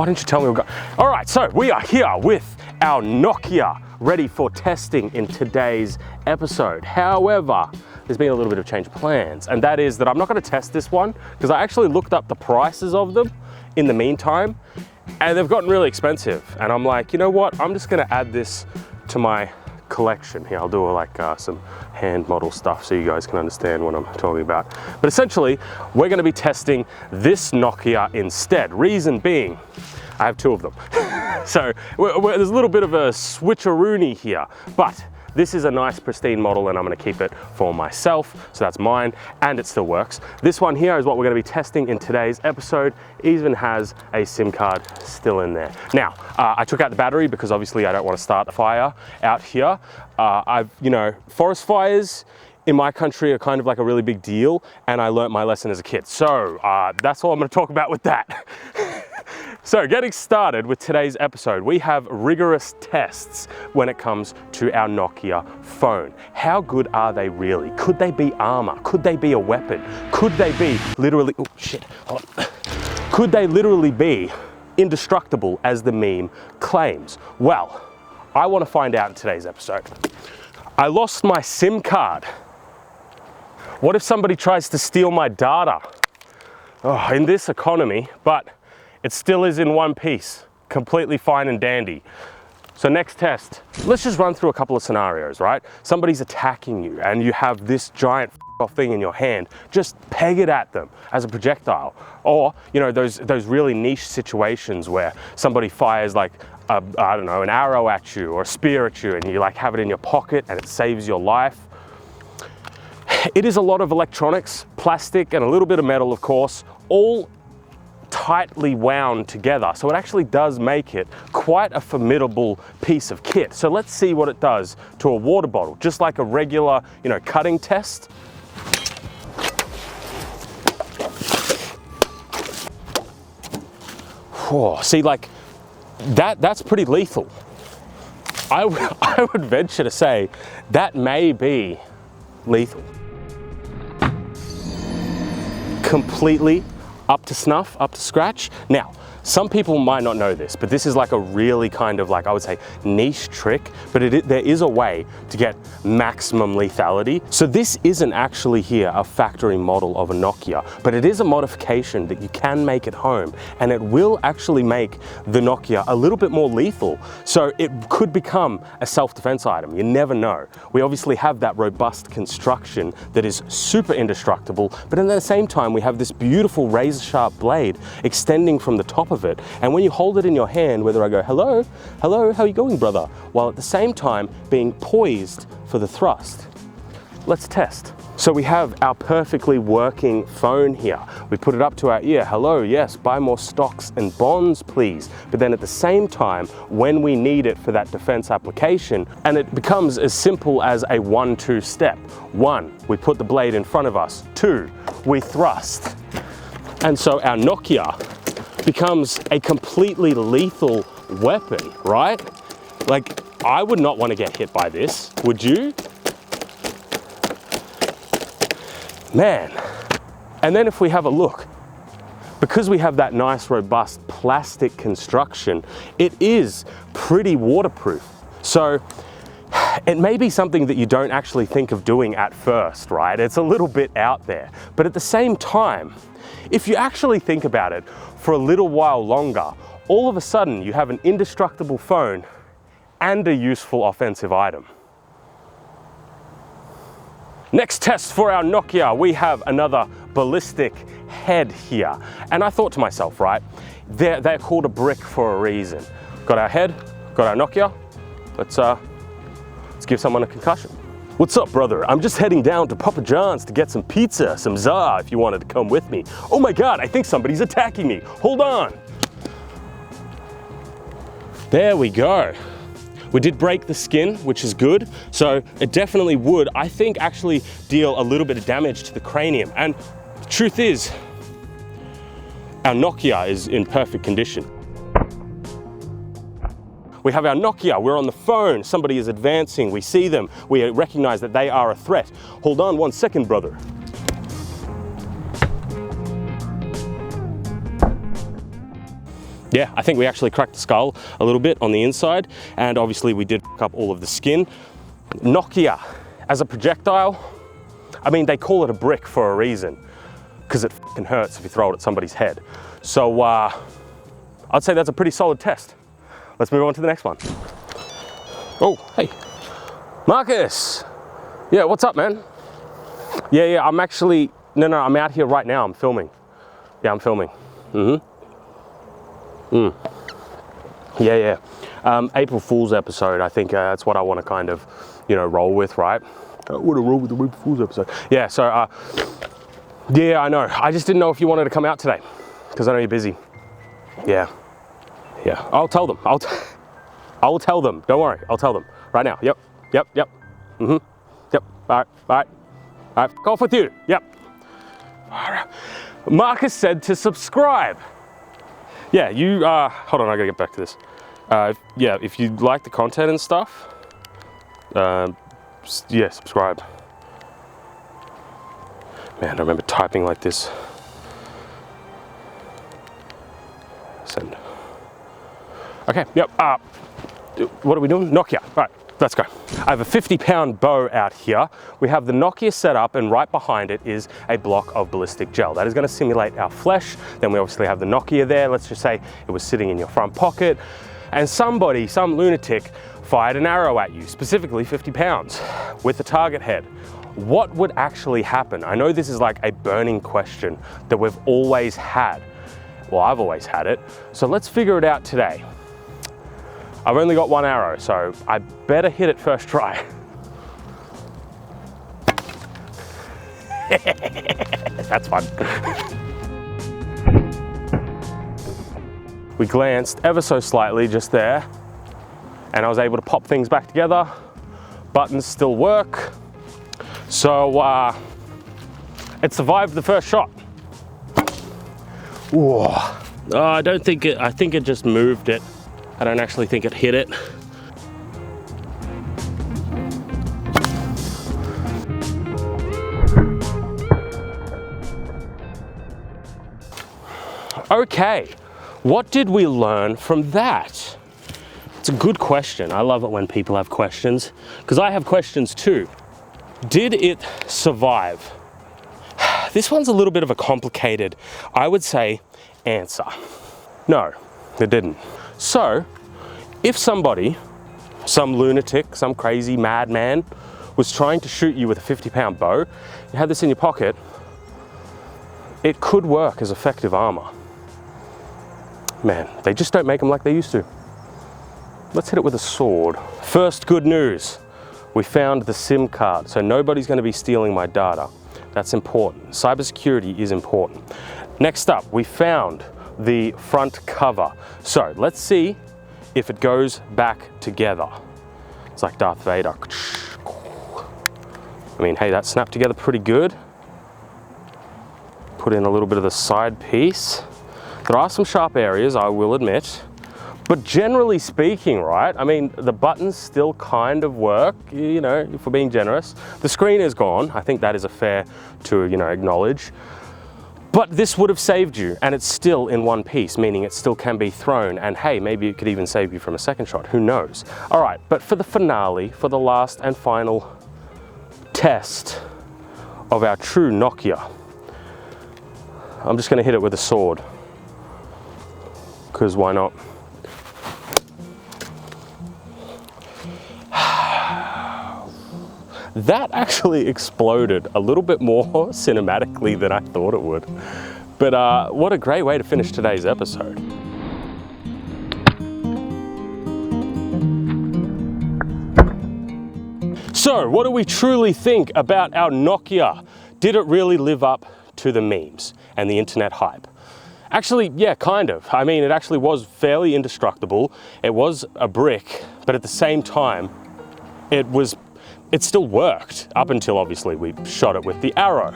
Why didn't you tell me we got... All right, so we are here with our Nokia, ready for testing in today's episode. However, there's been a little bit of change of plans, and that is that I'm not going to test this one because I actually looked up the prices of them in the meantime, and they've gotten really expensive. And I'm like, you know what? I'm just going to add this to my collection here. I'll do some hand model stuff so you guys can understand what I'm talking about. But essentially, we're going to be testing this Nokia instead. Reason being, I have two of them. So there's a little bit of a switcheroony here, but this is a nice pristine model and I'm going to keep it for myself. So that's mine and it still works. This one here is what we're going to be testing in today's episode. It even has a SIM card still in there. Now, I took out the battery because obviously I don't want to start a fire out here. Forest fires in my country are kind of like a really big deal, and I learnt my lesson as a kid. So that's all I'm going to talk about with that. So getting started with today's episode, we have rigorous tests when it comes to our Nokia phone. How good are they really? Could they be armor? Could they be a weapon? Could they be literally, oh shit, hold on. Could they literally be indestructible as the meme claims? Well, I want to find out in today's episode. I lost my SIM card. What if somebody tries to steal my data? Oh, in this economy, but it still is in one piece, completely fine and dandy. So next test, let's just run through a couple of scenarios, right? Somebody's attacking you and you have this giant off thing in your hand, just peg it at them as a projectile. Or, those really niche situations where somebody fires like an arrow at you or a spear at you and you have it in your pocket and it saves your life. It is a lot of electronics, plastic, and a little bit of metal, of course, all tightly wound together. So it actually does make it quite a formidable piece of kit. So let's see what it does to a water bottle, just like a regular, cutting test. Whoa, see, that's pretty lethal. I would venture to say that may be lethal. Completely up to snuff, up to scratch. Now, some people might not know this, but this is like a really kind of I would say niche trick, but there is a way to get maximum lethality. So this isn't actually here a factory model of a Nokia, but it is a modification that you can make at home, and it will actually make the Nokia a little bit more lethal. So it could become a self-defense item, you never know. We obviously have that robust construction that is super indestructible, but at the same time we have this beautiful razor sharp blade extending from the top of it, and when you hold it in your hand, whether I go, hello, how you going, brother? While at the same time being poised for the thrust. Let's test. So we have our perfectly working phone here. We put it up to our ear, hello, yes, buy more stocks and bonds, please. But then at the same time, when we need it for that defense application, and it becomes as simple as a 1-2 step. 1, we put the blade in front of us. 2, we thrust. And so our Nokia becomes a completely lethal weapon, right? I would not want to get hit by this, would you? Man. And then if we have a look, because we have that nice robust plastic construction, it is pretty waterproof. So it may be something that you don't actually think of doing at first, right? It's a little bit out there. But at the same time, if you actually think about it for a little while longer, all of a sudden you have an indestructible phone and a useful offensive item. Next test for our Nokia, we have another ballistic head here. And I thought to myself, right, they're called a brick for a reason. Got our head, got our Nokia, let's give someone a concussion. What's up, brother? I'm just heading down to Papa John's to get some pizza, some za, if you wanted to come with me. Oh my God, I think somebody's attacking me. Hold on. There we go. We did break the skin, which is good. So it definitely would, I think, actually deal a little bit of damage to the cranium. And the truth is, our Nokia is in perfect condition. We have our Nokia, we're on the phone, somebody is advancing, we see them, we recognize that they are a threat. Hold on 1 second, brother. Yeah, I think we actually cracked the skull a little bit on the inside, and obviously we did pick up all of the skin. NOKIA, as a projectile, I mean, they call it a brick for a reason, because it fucking hurts if you throw it at somebody's head. So I'd say that's a pretty solid test. Let's move on to the next one. Oh, hey, Marcus. Yeah, what's up, man? Yeah, I'm actually, no, I'm out here right now, I'm filming. Yeah, I'm filming. Yeah. April Fool's episode, I think that's what I want to kind of, you know, roll with, right? I want to roll with the April Fool's episode. Yeah, so, yeah, I know. I just didn't know if you wanted to come out today, because I know you're busy. Yeah. I'll tell them. I will tell them. Don't worry. I'll tell them right now. Yep. Yep. All right. Go off with you. Yep. All right. Marcus said to subscribe. Yeah, you, hold on, I gotta get back to this. Yeah, if you like the content and stuff, yeah, subscribe. Man, I remember typing like this. Send. Okay, yep, what are we doing? NOKIA, all right, let's go. I have a 50-pound bow out here. We have the NOKIA set up, and right behind it is a block of ballistic gel. That is gonna simulate our flesh. Then we obviously have the NOKIA there. Let's just say it was sitting in your front pocket, and somebody, some lunatic, fired an arrow at you, specifically 50 pounds, with a target head. What would actually happen? I know this is like a burning question that we've always had. Well, I've always had it. So let's figure it out today. I've only got one arrow, so I better hit it first try. That's fun. We glanced ever so slightly just there, and I was able to pop things back together. Buttons still work. So it survived the first shot. Whoa. Oh, I don't think it, I think it just moved it. I don't actually think it hit it. Okay, what did we learn from that? It's a good question. I love it when people have questions, because I have questions too. Did it survive? This one's a little bit of a complicated, I would say, answer. No, it didn't. So, if somebody, some lunatic, some crazy madman, was trying to shoot you with a 50-pound bow, you had this in your pocket, it could work as effective armor. Man, they just don't make them like they used to. Let's hit it with a sword. First good news, we found the SIM card, so nobody's going to be stealing my data. That's important. Cybersecurity is important. Next up, we found the front cover. So let's see if it goes back together. It's like Darth Vader. I mean, hey, that snapped together pretty good. Put in a little bit of the side piece. There are some sharp areas, I will admit. But generally speaking, right, I mean, the buttons still kind of work, you know, if we're being generous. The screen is gone. I think that is a fair to, you know, acknowledge. But this would have saved you, and it's still in one piece, meaning it still can be thrown, and hey, maybe it could even save you from a second shot, who knows? All right, but for the finale, for the last and final test of our true NOKIA, I'm just gonna hit it with a sword, because why not? That actually exploded a little bit more cinematically than I thought it would. But what a great way to finish today's episode. So, what do we truly think about our NOKIA? Did it really live up to the memes and the internet hype? Actually, yeah, kind of. I mean, it actually was fairly indestructible. It was a brick, but at the same time, it still worked, up until obviously we shot it with the arrow.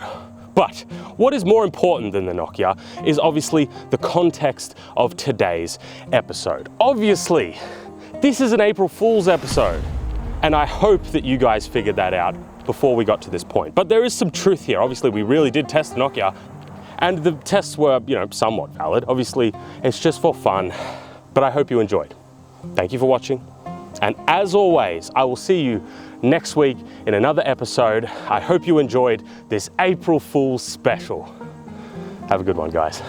But what is more important than the NOKIA is obviously the context of today's episode. Obviously, this is an April Fool's episode, and I hope that you guys figured that out before we got to this point. But there is some truth here. Obviously, we really did test the NOKIA, And the tests were, you know, somewhat valid. Obviously, it's just for fun, but I hope you enjoyed. Thank you for watching. And as always, I will see you next week in another episode. I hope you enjoyed this April Fool's special. Have a good one, guys.